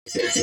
Casi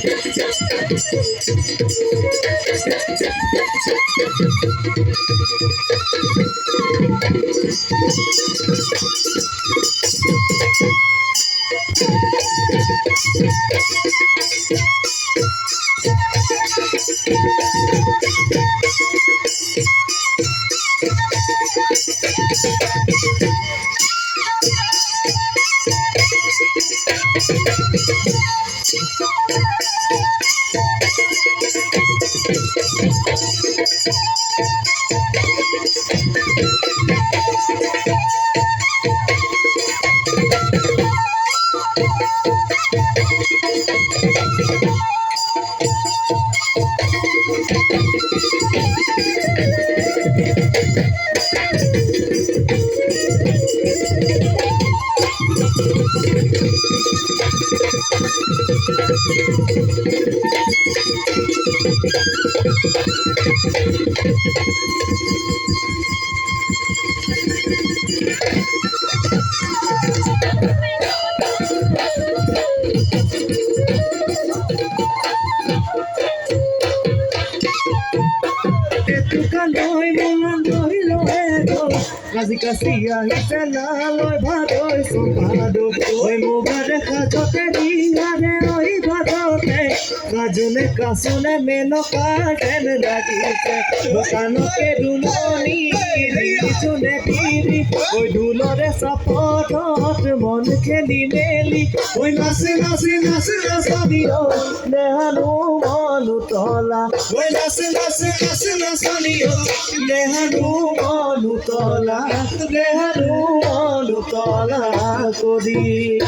casi ahí se la lo vato y sopado hoy mujer cacho te diga de hoy vato te rajone casone menos caen la dice bocano que dumoni chune piri hoy dolores apotot mon kheli meli hoy nase nasadio lehanu monu tola hoy nase nasadio lehanu monu tola lehanu monu tola kodi